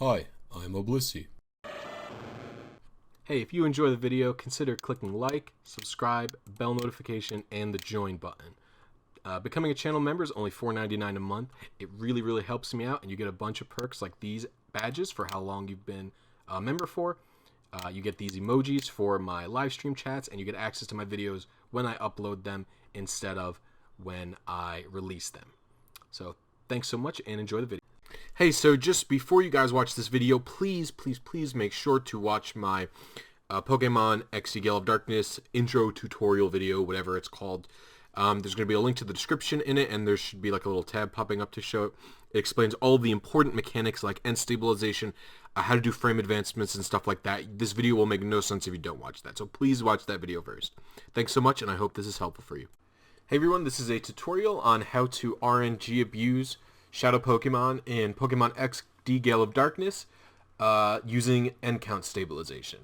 Hi, I'm Blisy. Hey, if you enjoy the video, consider clicking like, subscribe, bell notification, and the join button. Becoming a channel member is only $4.99 a month. It really helps me out, and you get a bunch of perks like these badges for how long you've been a member for. You get these emojis for my live stream chats, and you get access to my videos when I upload them instead of when I release them. So thanks so much, and enjoy the video. Hey, so just before you guys watch this video, please make sure to watch my Pokemon XD Gale of Darkness intro tutorial video, whatever it's called. There's going to be a link to the description in it, and there should be like a little tab popping up to show it. It explains all the important mechanics like end stabilization, how to do frame advancements and stuff like that. This video will make no sense if you don't watch that, so please watch that video first. Thanks so much, and I hope this is helpful for you. Hey everyone, this is a tutorial on how to RNG abuse Shadow Pokemon in Pokemon XD Gale of Darkness using end count stabilization.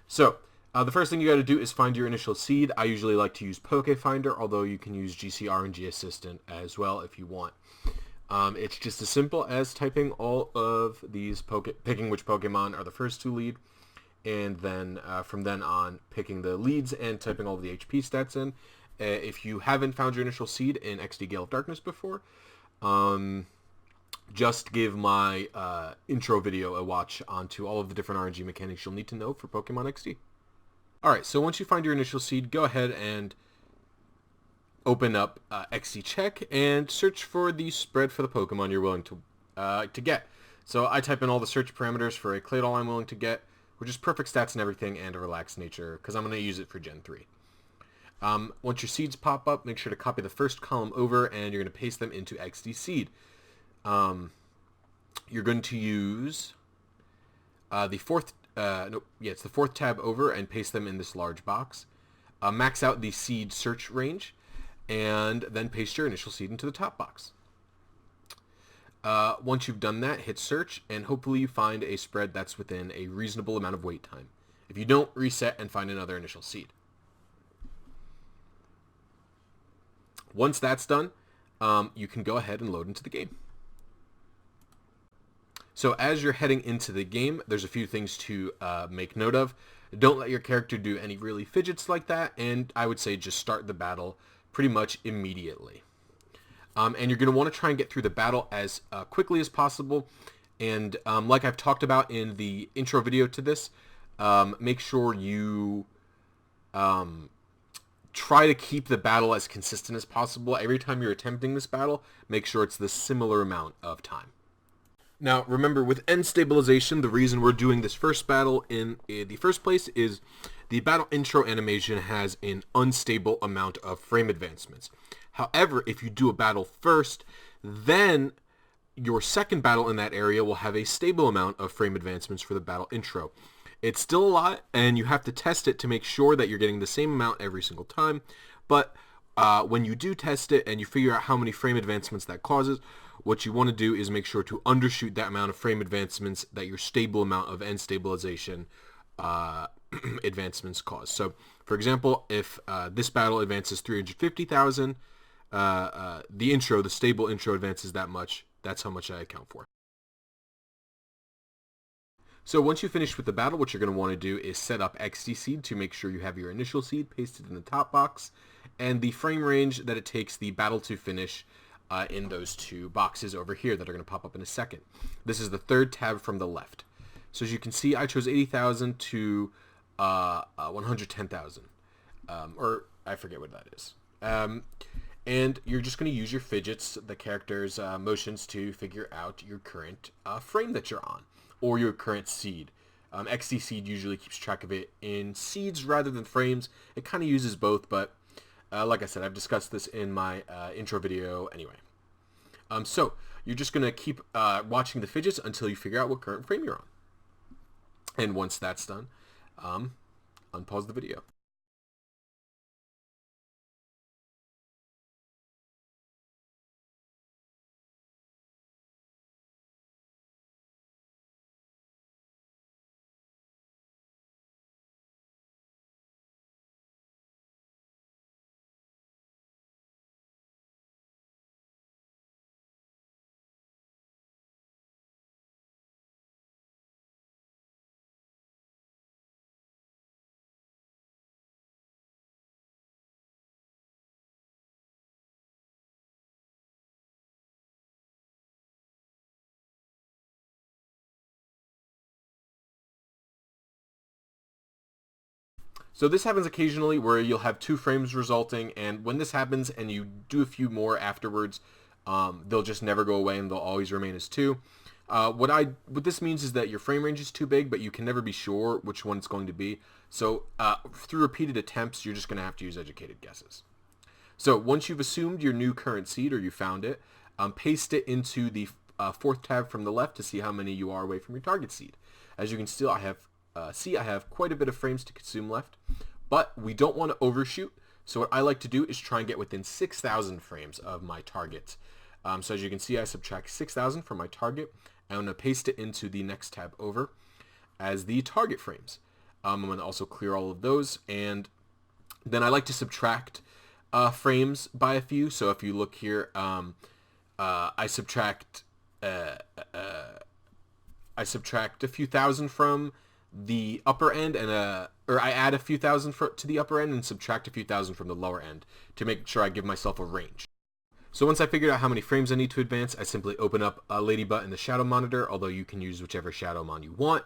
So, the first thing you got to do is find your initial seed. I usually like to use Pokefinder, although you can use GC RNG Assistant as well if you want. It's just as simple as typing all of these, picking which Pokemon are the first to lead, and then from then on picking the leads and typing all of the HP stats in. If you haven't found your initial seed in XD Gale of Darkness before, just give my intro video a watch onto all of the different RNG mechanics you'll need to know for Pokemon XD. Alright, so once you find your initial seed, go ahead and open up XDCheck and search for the spread for the Pokemon you're willing to get. So I type in all the search parameters for a Claydol I'm willing to get, which is perfect stats and everything and a relaxed nature, because I'm going to use it for Gen 3. Once your seeds pop up, make sure to copy the first column over, and you're going to paste them into XDSeed. You're going to use the fourth tab over and paste them in this large box. Max out the seed search range, and then paste your initial seed into the top box. Once you've done that, hit search, and hopefully you find a spread that's within a reasonable amount of wait time. If you don't, reset and find another initial seed. Once that's done, you can go ahead and load into the game. So as you're heading into the game, there's a few things to make note of. Don't let your character do any really fidgets like that, and I would say just start the battle pretty much immediately. And you're going to want to try and get through the battle as quickly as possible. And like I've talked about in the intro video to this, make sure you try to keep the battle as consistent as possible. Every time you're attempting this battle, make sure it's the similar amount of time. Now, remember, with end stabilization, the reason we're doing this first battle in the first place is the battle intro animation has an unstable amount of frame advancements. However, if you do a battle first, then your second battle in that area will have a stable amount of frame advancements for the battle intro. It's still a lot, and you have to test it to make sure that you're getting the same amount every single time. But when you do test it and you figure out how many frame advancements that causes, what you want to do is make sure to undershoot that amount of frame advancements that your stable amount of end stabilization advancements cause. So, for example, if this battle advances 350,000, the stable intro advances that much. That's how much I account for. So once you finish with the battle, what you're going to want to do is set up XDSeed to make sure you have your initial seed pasted in the top box and the frame range that it takes the battle to finish in those two boxes over here that are going to pop up in a second. This is the third tab from the left. So as you can see, I chose 80,000 to 110,000, or I forget what that is. And you're just going to use your fidgets, the character's motions, to figure out your current frame that you're on, or your current seed. XDSeed usually keeps track of it in seeds rather than frames. It kind of uses both, but like I said, I've discussed this in my intro video anyway. So you're just going to keep watching the fidgets until you figure out what current frame you're on. And once that's done, unpause the video. So this happens occasionally where you'll have 2 frames resulting, and when this happens and you do a few more afterwards, they'll just never go away and they'll always remain as 2. What this means is that your frame range is too big, but you can never be sure which one it's going to be. So through repeated attempts, you're just going to have to use educated guesses. So once you've assumed your new current seed, or you found it, paste it into the 4th tab from the left to see how many you are away from your target seed. As you can still, I have quite a bit of frames to consume left, but we don't want to overshoot. So what I like to do is try and get within 6,000 frames of my target. So as you can see, I subtract 6,000 from my target. I'm going to paste it into the next tab over as the target frames. I'm going to also clear all of those, and then I like to subtract frames by a few. So if you look here, I subtract a few thousand from the upper end, and or I add a few thousand to the upper end and subtract a few thousand from the lower end to make sure I give myself a range. So once I figured out how many frames I need to advance, I simply open up Ladybug in the shadow monitor, although you can use whichever shadow mon you want,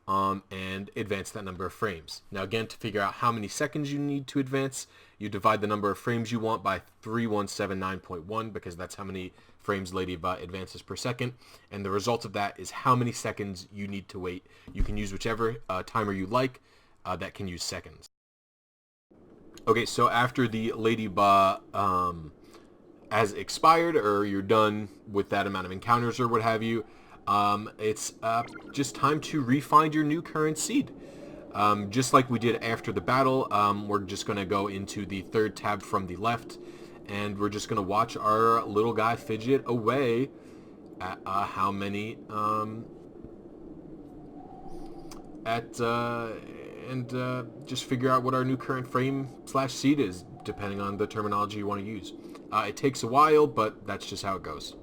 and advance that number of frames. Now again, to figure out how many seconds you need to advance, you divide the number of frames you want by 3179.1, because that's how many frames Ladybug advances per second, and the result of that is how many seconds you need to wait. You can use whichever timer you like that can use seconds. Okay, so after the Ladybug has expired, or you're done with that amount of encounters or what have you, it's just time to re-find your new current seed. Just like we did after the battle, we're just going to go into the 3rd tab from the left, and we're just going to watch our little guy fidget away at how many just figure out what our new current frame / seed is, depending on the terminology you want to use. It takes a while, but that's just how it goes.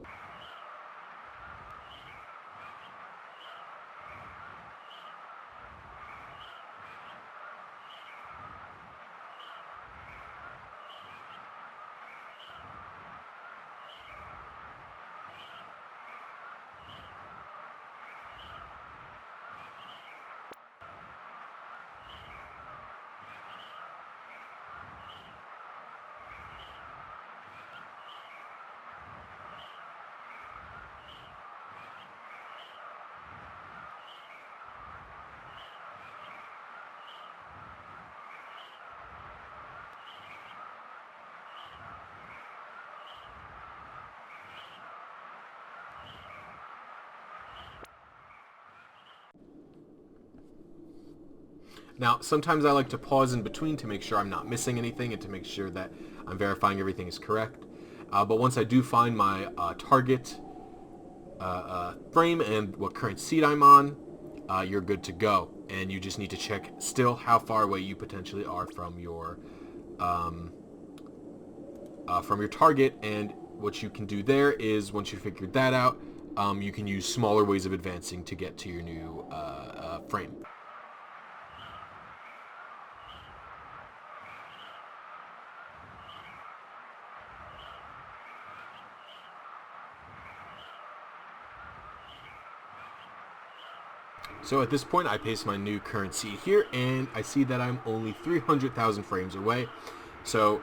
Now, sometimes I like to pause in between to make sure I'm not missing anything and to make sure that I'm verifying everything is correct. But once I do find my target frame and what current seed I'm on, you're good to go. And you just need to check still how far away you potentially are from your target. And what you can do there is, once you figured that out, you can use smaller ways of advancing to get to your new frame. So at this point, I paste my new current seed here, and I see that I'm only 300,000 frames away. So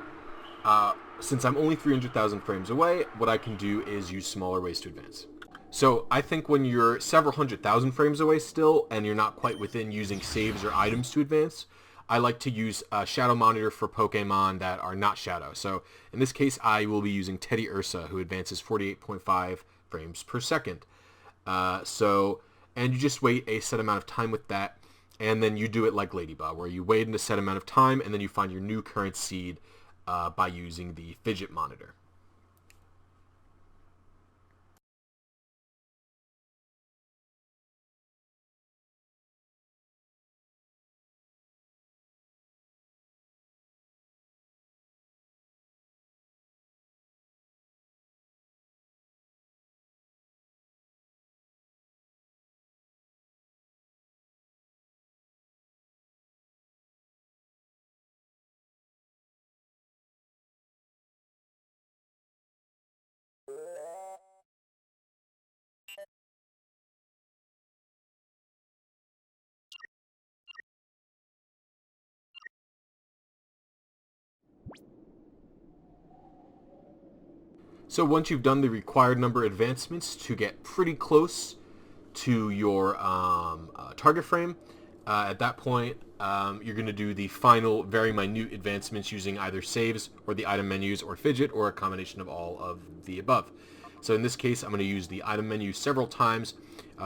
since I'm only 300,000 frames away, what I can do is use smaller ways to advance. So I think when you're several 100,000 frames away still, and you're not quite within using saves or items to advance, I like to use Shadow Monitor for Pokemon that are not Shadow. So in this case, I will be using Teddy Ursa, who advances 48.5 frames per second. And you just wait a set amount of time with that, and then you do it like Ladybug, where you wait in a set amount of time, and then you find your new current seed by using the fidget monitor. So once you've done the required number of advancements to get pretty close to your target frame, at that point you're going to do the final very minute advancements using either saves or the item menus or fidget or a combination of all of the above. So in this case I'm going to use the item menu several times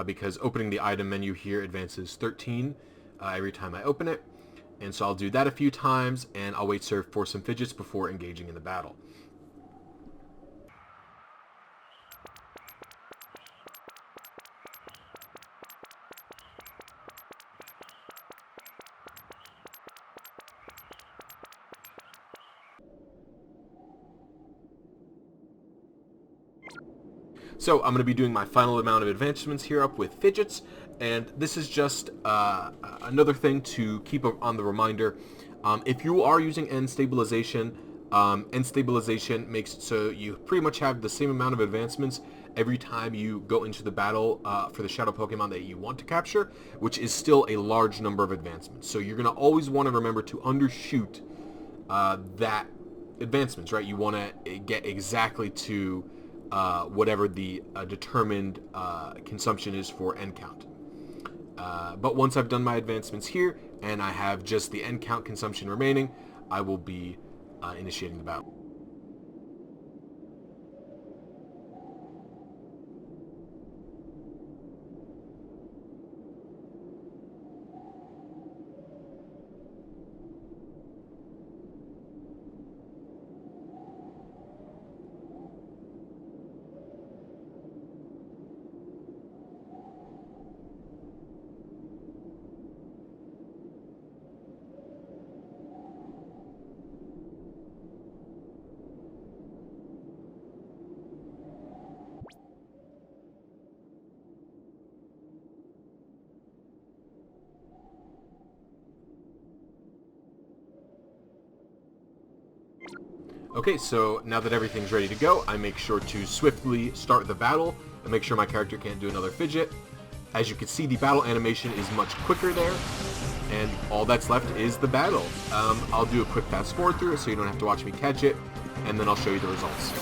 because opening the item menu here advances 13 every time I open it. And so I'll do that a few times and I'll wait for some fidgets before engaging in the battle. So I'm going to be doing my final amount of advancements here up with fidgets, and this is just another thing to keep on the reminder. If you are using end stabilization makes it so you pretty much have the same amount of advancements every time you go into the battle for the shadow Pokemon that you want to capture, which is still a large number of advancements. So you're going to always want to remember to undershoot that advancements, right? You want to get exactly to whatever the determined consumption is for end count. But once I've done my advancements here and I have just the end count consumption remaining, I will be initiating the battle. Okay, so now that everything's ready to go, I make sure to swiftly start the battle and make sure my character can't do another fidget. As you can see, the battle animation is much quicker there, and all that's left is the battle. I'll do a quick fast forward through it so you don't have to watch me catch it, and then I'll show you the results.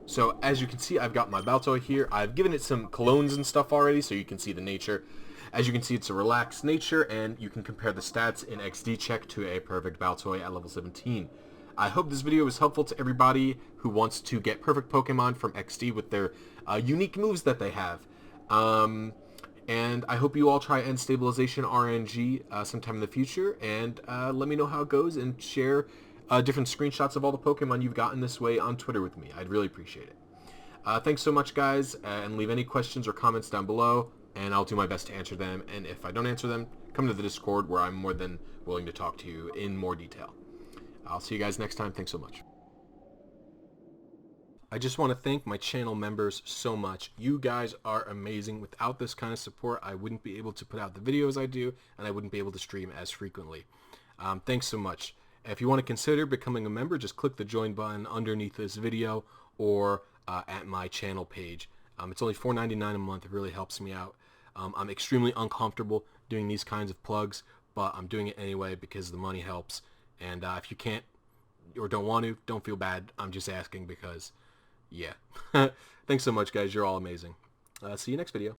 So as you can see, I've got my Baltoy here. I've given it some colognes and stuff already, so you can see the nature. As you can see, it's a relaxed nature, and you can compare the stats in XDCheck to a perfect Baltoy at level 17. I hope this video was helpful to everybody who wants to get perfect Pokemon from XD with their unique moves that they have. And I hope you all try End Stabilization RNG sometime in the future, and let me know how it goes, and share different screenshots of all the Pokemon you've gotten this way on Twitter with me. I'd really appreciate it. Thanks so much, guys, and leave any questions or comments down below, and I'll do my best to answer them. And if I don't answer them, come to the Discord where I'm more than willing to talk to you in more detail. I'll see you guys next time. Thanks so much. I just want to thank my channel members so much. You guys are amazing. Without this kind of support, I wouldn't be able to put out the videos I do, and I wouldn't be able to stream as frequently. Thanks so much. If you want to consider becoming a member, just click the join button underneath this video or at my channel page. It's only $4.99 a month. It really helps me out. I'm extremely uncomfortable doing these kinds of plugs, but I'm doing it anyway because the money helps. And if you can't or don't want to, don't feel bad. I'm just asking because, yeah. Thanks so much, guys. You're all amazing. See you next video.